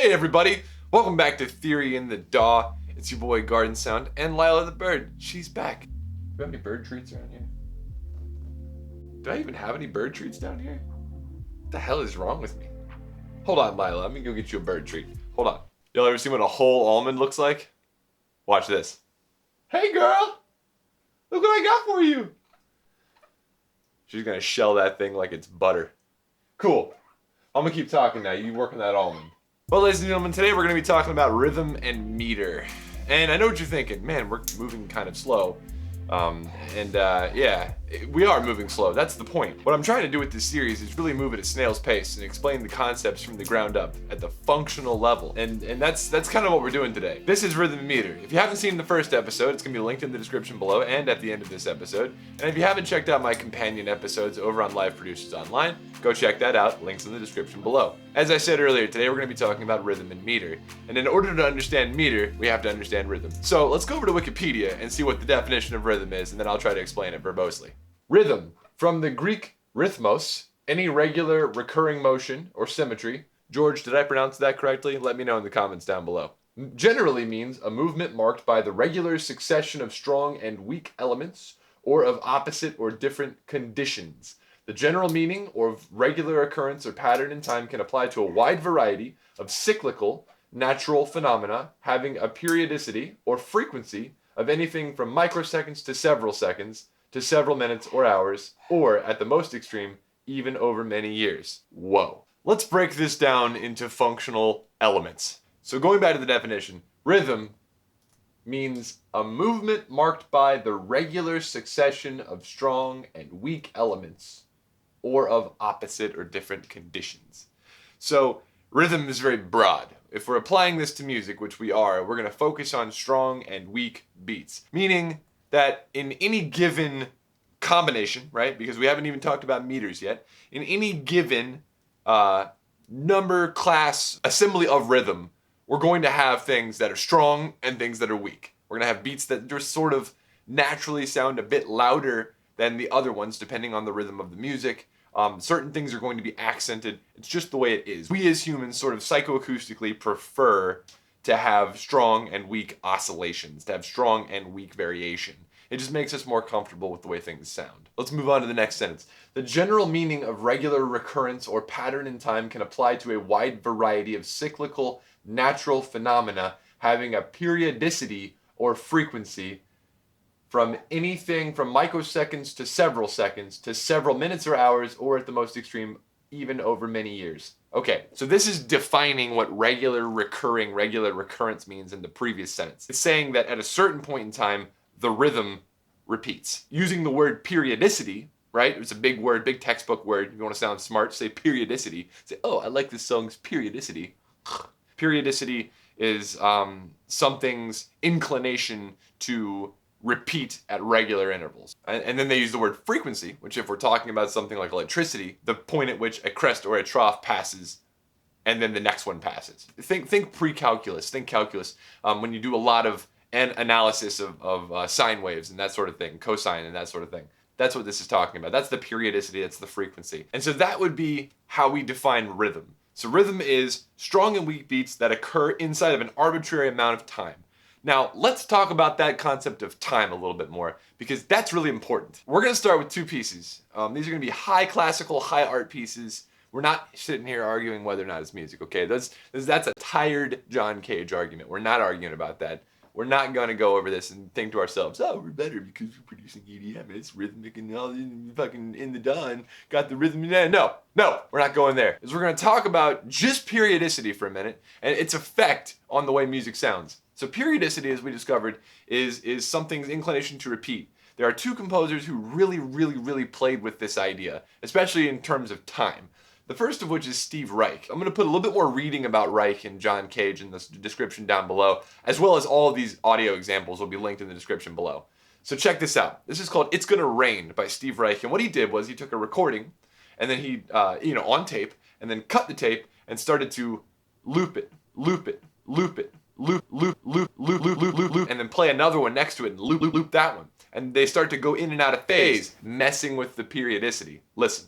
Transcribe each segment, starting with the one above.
Hey everybody, welcome back to Theory in the DAW. It's your boy Garden Sound and Lila the bird. She's back. Do you have any bird treats around here? Do I even have any bird treats down here? What the hell is wrong with me? Hold on, Lila, let me go get you a bird treat. Hold on. Y'all ever seen what a whole almond looks like? Watch this. Hey girl, look what I got for you. She's gonna shell that thing like it's butter. Cool. I'm gonna keep talking now. You work on that almond. Well, ladies and gentlemen, today we're gonna be talking about rhythm and meter. And I know what you're thinking. Man, we're moving kind of slow. Yeah, we are moving slow. That's the point. What I'm trying to do with this series is really move at a snail's pace and explain the concepts from the ground up at the functional level. And that's kind of what we're doing today. This is Rhythm and Meter. If you haven't seen the first episode, it's gonna be linked in the description below and at the end of this episode. And if you haven't checked out my companion episodes over on Live Producers Online, go check that out. Links in the description below. As I said earlier, today we're gonna be talking about rhythm and meter. And in order to understand meter, we have to understand rhythm. So let's go over to Wikipedia and see what the definition of rhythm is, and then I'll try to explain it verbosely. Rhythm, from the Greek rhythmos, any regular recurring motion or symmetry. George, did I pronounce that correctly? Let me know in the comments down below. Generally means a movement marked by the regular succession of strong and weak elements, or of opposite or different conditions. The general meaning of regular occurrence or pattern in time can apply to a wide variety of cyclical, natural phenomena having a periodicity or frequency of anything from microseconds to several minutes or hours, or at the most extreme, even over many years. Whoa. Let's break this down into functional elements. So going back to the definition, rhythm means a movement marked by the regular succession of strong and weak elements, or of opposite or different conditions. So rhythm is very broad. If we're applying this to music, which we are, we're going to focus on strong and weak beats. Meaning that in any given combination, right, because we haven't even talked about meters yet, in any given number, class, assembly of rhythm, we're going to have things that are strong and things that are weak. We're going to have beats that just sort of naturally sound a bit louder than the other ones, depending on the rhythm of the music. Certain things are going to be accented. It's just the way it is. We as humans sort of psychoacoustically prefer to have strong and weak oscillations, to have strong and weak variation. It just makes us more comfortable with the way things sound. Let's move on to the next sentence. The general meaning of regular recurrence or pattern in time can apply to a wide variety of cyclical, natural phenomena having a periodicity or frequency from anything from microseconds to several minutes or hours, or at the most extreme, even over many years. Okay, so this is defining what regular recurrence means in the previous sentence. It's saying that at a certain point in time, the rhythm repeats. Using the word periodicity, right? It's a big word, big textbook word. If you want to sound smart, say periodicity. Say, oh, I like this song's periodicity. Periodicity is something's inclination to repeat at regular intervals. And then they use the word frequency, which if we're talking about something like electricity, the point at which a crest or a trough passes and then the next one passes. Think pre-calculus, think calculus. When you do a lot of analysis of sine waves and that sort of thing, cosine and that sort of thing. That's what this is talking about. That's the periodicity, that's the frequency. And so that would be how we define rhythm. So rhythm is strong and weak beats that occur inside of an arbitrary amount of time. Now, let's talk about that concept of time a little bit more, because that's really important. We're going to start with two pieces. These are going to be high classical, high art pieces. We're not sitting here arguing whether or not it's music, okay? That's a tired John Cage argument. We're not arguing about that. We're not going to go over this and think to ourselves, oh, we're better because we're producing EDM and it's rhythmic and all fucking in the dawn, got the rhythm. No, we're not going there. Because we're going to talk about just periodicity for a minute and its effect on the way music sounds. So periodicity, as we discovered, is something's inclination to repeat. There are two composers who really played with this idea, especially in terms of time. The first of which is Steve Reich. I'm going to put a little bit more reading about Reich and John Cage in the description down below, as well as all of these audio examples will be linked in the description below. So check this out. This is called It's Gonna Rain by Steve Reich. And what he did was he took a recording, and then he, on tape, and then cut the tape and started to loop it, and then play another one next to it and loop that one. And they start to go in and out of phase, messing with the periodicity. Listen.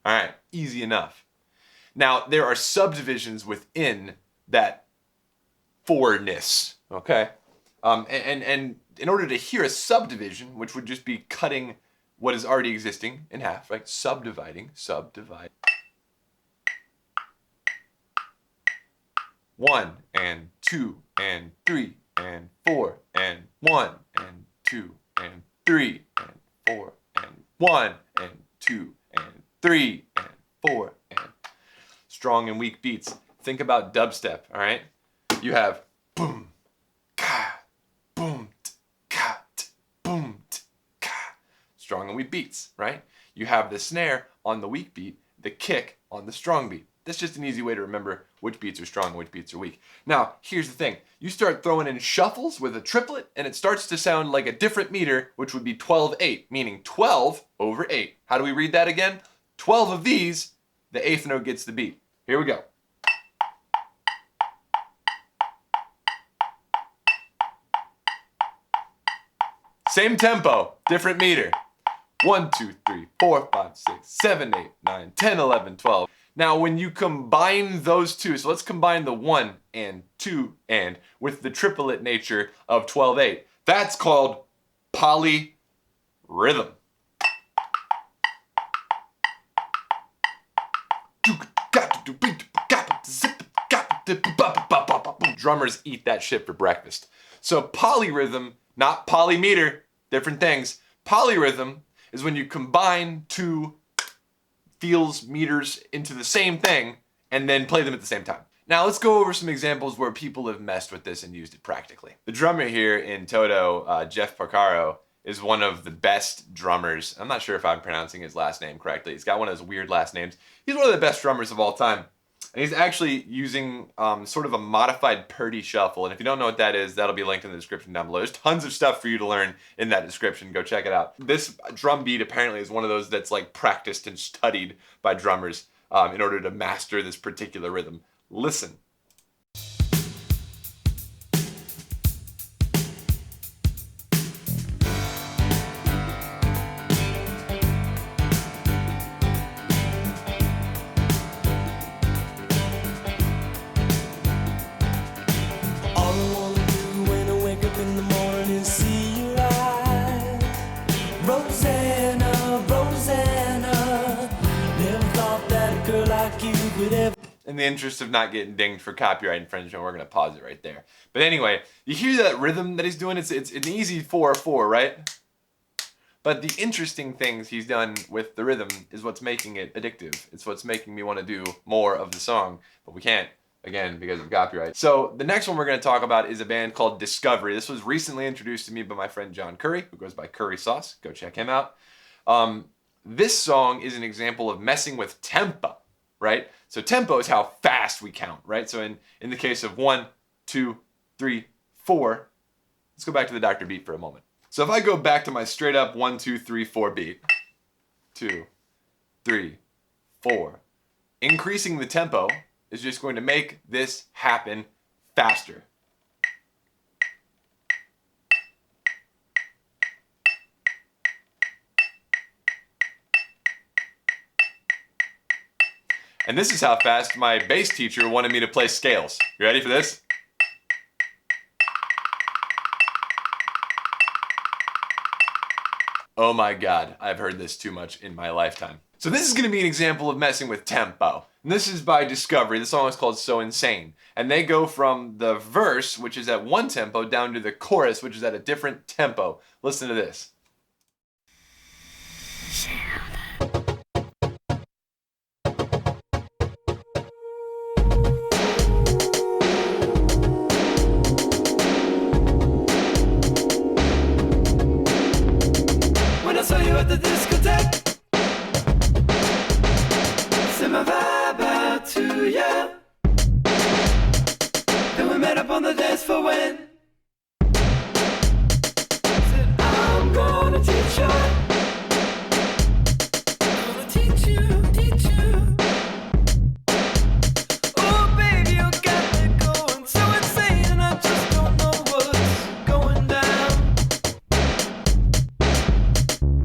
All right, easy enough. Now, there are subdivisions within that fourness, okay? And in order to hear a subdivision, which would just be cutting what is already existing in half, right? Subdividing, subdivide. 1 and 2 and 3 and 4 and 1 and 2 and 3 and 4 and 1 and 2 and 3 and 4 and strong and weak beats. Think about dubstep, all right? You have boom, ka, boom, ka, boom, ka. Strong and weak beats, right? You have the snare on the weak beat, the kick on the strong beat. That's just an easy way to remember which beats are strong and which beats are weak. Now, here's the thing. You start throwing in shuffles with a triplet, and it starts to sound like a different meter, which would be 12/8, meaning 12 over 8. How do we read that again? 12 of these, the eighth note gets the beat. Here we go. Same tempo, different meter. 1, 2, 3, 4, 5, 6, 7, 8, 9, 10, 11, 12. Now, when you combine those two, so let's combine the 1 and 2 and with the triplet nature of 12/8. That's called polyrhythm. Drummers eat that shit for breakfast. So polyrhythm, not polymeter, different things. Polyrhythm is when you combine two feels meters into the same thing and then play them at the same time. Now let's go over some examples where people have messed with this and used it practically. The drummer here in Toto, Jeff Porcaro, is one of the best drummers. I'm not sure if I'm pronouncing his last name correctly. He's got one of those weird last names. He's one of the best drummers of all time. And he's actually using sort of a modified Perdie Shuffle. And if you don't know what that is, that'll be linked in the description down below. There's tons of stuff for you to learn in that description. Go check it out. This drum beat apparently is one of those that's like practiced and studied by drummers in order to master this particular rhythm. Listen. In the interest of not getting dinged for copyright infringement, we're gonna pause it right there. But anyway, you hear that rhythm that he's doing? It's an easy 4/4, right? But the interesting things he's done with the rhythm is what's making it addictive. It's what's making me want to do more of the song, but we can't, again, because of copyright. So the next one we're gonna talk about is a band called Discovery. This was recently introduced to me by my friend John Curry, who goes by Curry Sauce. Go check him out. This song is an example of messing with tempo, right? So tempo is how fast we count, right? So in the case of 1, 2, 3, 4, let's go back to the Dr. beat for a moment. So if I go back to my straight up 1, 2, 3, 4 beat, 2, 3, 4, increasing the tempo is just going to make this happen faster. And this is how fast my bass teacher wanted me to play scales. You ready for this? Oh my God, I've heard this too much in my lifetime. So this is gonna be an example of messing with tempo. And this is by Discovery. The song is called So Insane. And they go from the verse, which is at one tempo, down to the chorus, which is at a different tempo. Listen to this. When I saw you at the discotheque, sent my vibe out to ya. Then we met up on the dance floor when said I'm gonna teach you. Gonna teach you, teach you. Oh baby, you got me going so insane, and I just don't know what's going down.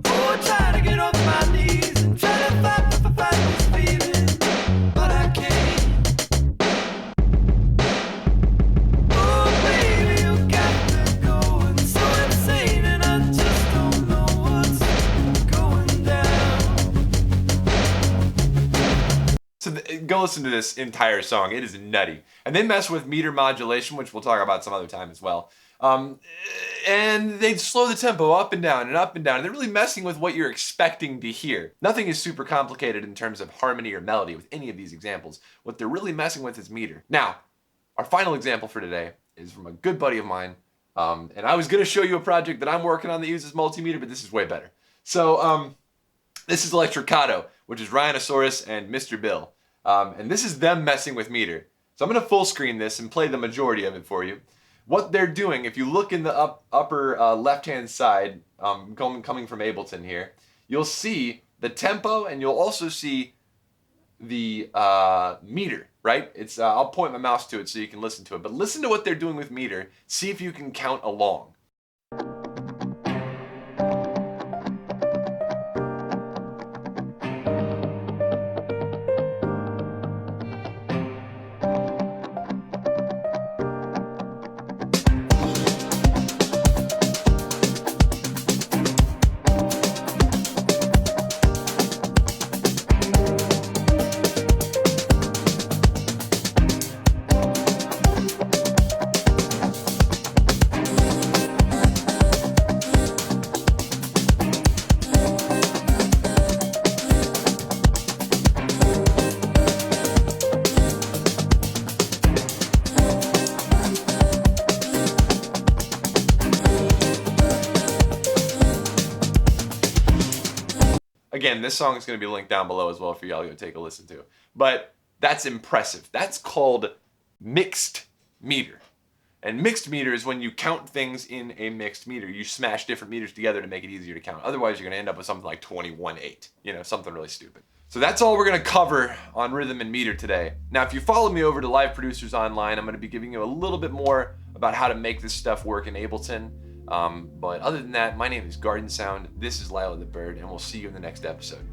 Oh, try to get off my knees and try to find go listen to this entire song. It is nutty. And they mess with meter modulation, which we'll talk about some other time as well. And they slow the tempo up and down and up and down. And they're really messing with what you're expecting to hear. Nothing is super complicated in terms of harmony or melody with any of these examples. What they're really messing with is meter. Now, our final example for today is from a good buddy of mine. And I was going to show you a project that I'm working on that uses multimeter, but this is way better. So this is Electricato, which is Rhinosaurus and Mr. Bill. And this is them messing with meter. So I'm going to full screen this and play the majority of it for you. What they're doing, if you look in the upper left-hand side, coming from Ableton here, you'll see the tempo and you'll also see the meter, right? It's I'll point my mouse to it so you can listen to it. But listen to what they're doing with meter. See if you can count along. Again, this song is going to be linked down below as well for y'all to go take a listen to. But that's impressive. That's called mixed meter. And mixed meter is when you count things in a mixed meter. You smash different meters together to make it easier to count. Otherwise, you're going to end up with something like 21/8. You know, something really stupid. So that's all we're going to cover on rhythm and meter today. Now, if you follow me over to Live Producers Online, I'm going to be giving you a little bit more about how to make this stuff work in Ableton. But other than that, my name is Garden Sound. This is Lila the Bird, and we'll see you in the next episode.